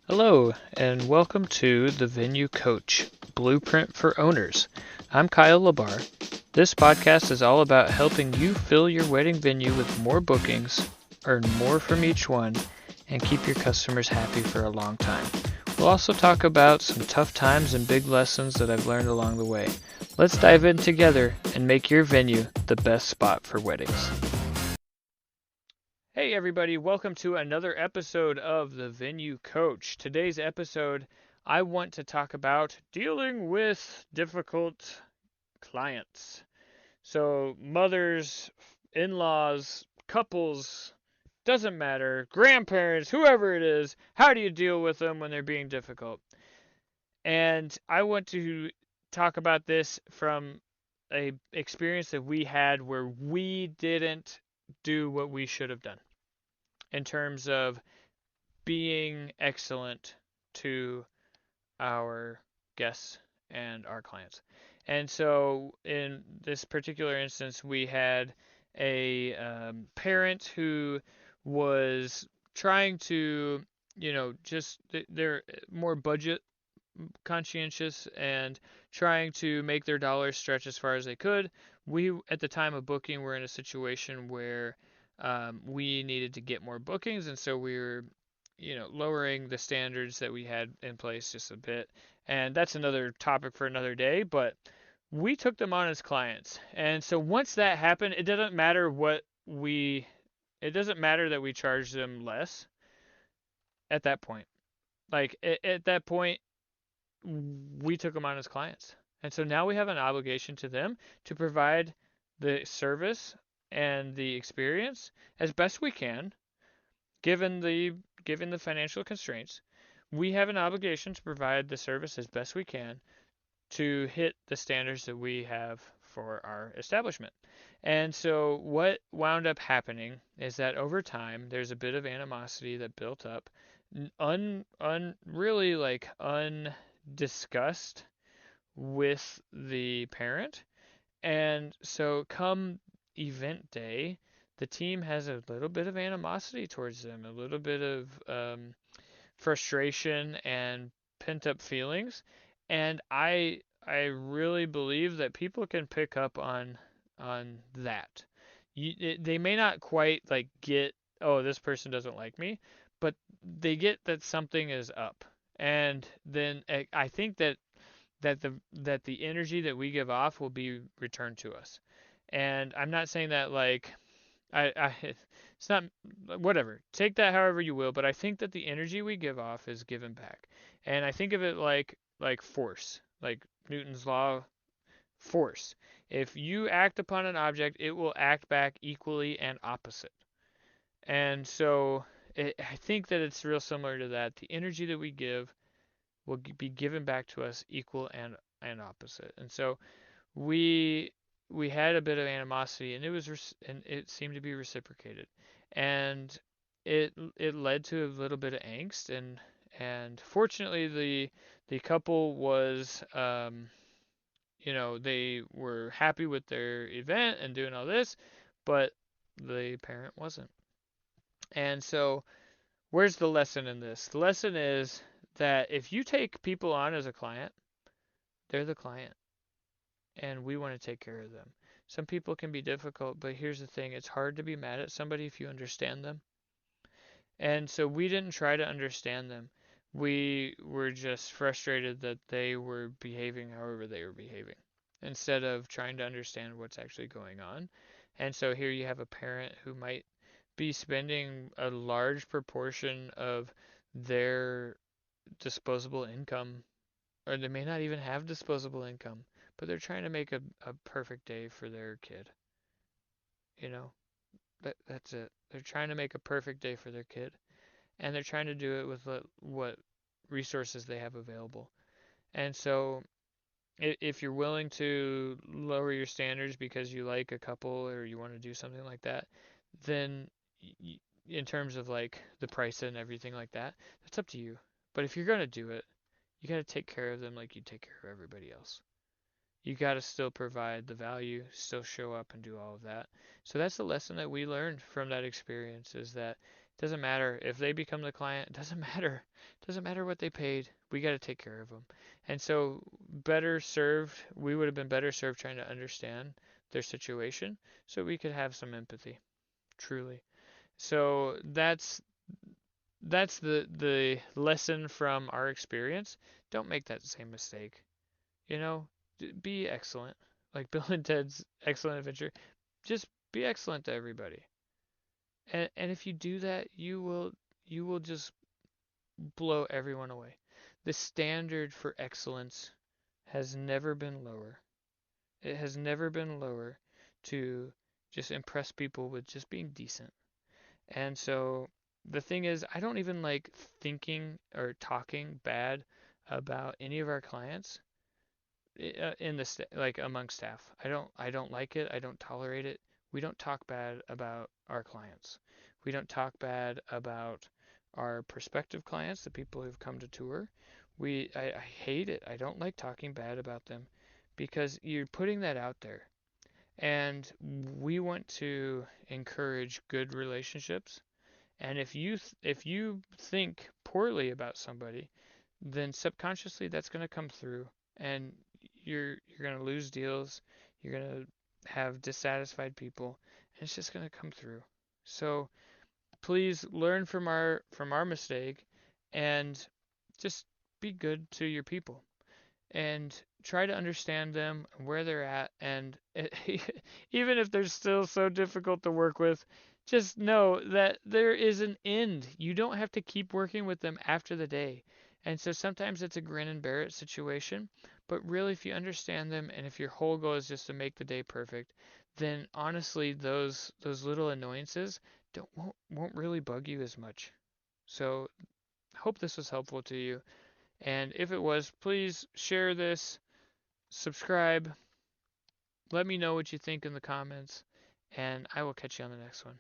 Hello, and welcome to the Venue Coach Blueprint for Owners. I'm Kyle Labar. This podcast is all about helping you fill your wedding venue with more bookings, earn more from each one, and keep your customers happy for a long time. We'll also talk about some tough times and big lessons that I've learned along the way. Let's dive in together and make your venue the best spot for weddings. Hey everybody, welcome to another episode of the Venue Coach. Today's episode, I want to talk about dealing with difficult clients. So, mothers, in-laws, couples, doesn't matter, grandparents, whoever it is, how do you deal with them when they're being difficult? And I want to talk about this from a experience that we had where we didn't do what we should have done in terms of being excellent to our guests and our clients. And so, in this particular instance, we had a parent who was trying to, just they're more budget conscientious and trying to make their dollars stretch as far as they could. We, at the time of booking, were in a situation where we needed to get more bookings, and so we were, lowering the standards that we had in place just a bit. And that's another topic for another day, but we took them on as clients. And so once that happened, it doesn't matter that we charge them less at that point. Like at that point, we took them on as clients. And so now we have an obligation to them to provide the service and the experience as best we can, given the financial constraints. We have an obligation to provide the service as best we can to hit the standards that we have for our establishment. And so what wound up happening is that over time there's a bit of animosity that built up, really like undiscussed with the parent. And so come event day, the team has a little bit of animosity towards them, a little bit of frustration and pent up feelings. And I really believe that people can pick up on that. They may not quite like get, oh, this person doesn't like me, but they get that something is up. And then I think that the energy that we give off will be returned to us. And I'm not saying that like I it's not whatever. Take that however you will, but I think that the energy we give off is given back. And I think of it like force, like Newton's law of force. If you act upon an object, it will act back equally and opposite. And so I think that it's real similar to that. The energy that we give will be given back to us equal and opposite. And so we we had a bit of animosity, and it seemed to be reciprocated, and it led to a little bit of angst, and fortunately the couple was they were happy with their event and doing all this, but the parent wasn't. And so where's the lesson in this? The lesson is that if you take people on as a client, they're the client, and we want to take care of them. Some people can be difficult, but here's the thing, it's hard to be mad at somebody if you understand them. And so we didn't try to understand them. We were just frustrated that they were behaving however they were behaving instead of trying to understand what's actually going on. And so here you have a parent who might be spending a large proportion of their disposable income, or they may not even have disposable income, but they're trying to make a perfect day for their kid. You know, that's it. They're trying to make a perfect day for their kid, and they're trying to do it with what resources they have available. And so, if you're willing to lower your standards because you like a couple or you want to do something like that, then in terms of like the price and everything like that, that's up to you. But if you're gonna do it, you gotta take care of them like you take care of everybody else. You got to still provide the value, still show up and do all of that. So that's the lesson that we learned from that experience, is that Doesn't matter if they become the client. Doesn't matter. Doesn't matter what they paid. We got to take care of them. And so, better served, we would have been better served trying to understand their situation so we could have some empathy, truly. So that's the lesson from our experience. Don't make that same mistake. You know, be excellent. Like Bill and Ted's Excellent Adventure. Just be excellent to everybody. And if you do that, you will just blow everyone away. The standard for excellence has never been lower. It has never been lower to just impress people with just being decent. And so the thing is, I don't even like thinking or talking bad about any of our clients in the like among staff. I don't like it. I don't tolerate it. We don't talk bad about our clients. We don't talk bad about our prospective clients, the people who've come to tour. I hate it. I don't like talking bad about them because you're putting that out there. And we want to encourage good relationships. And if you think poorly about somebody, then subconsciously that's going to come through, and you're going to lose deals. You're going to have dissatisfied people, and it's just going to come through. So please learn from our mistake, and just be good to your people and try to understand them and where they're at. And even if they're still so difficult to work with, just know that there is an end. You don't have to keep working with them after the day. And so sometimes it's a grin and bear it situation, but really if you understand them and if your whole goal is just to make the day perfect, then honestly those little annoyances don't won't really bug you as much. So hope this was helpful to you. And if it was, please share this, subscribe, let me know what you think in the comments, and I will catch you on the next one.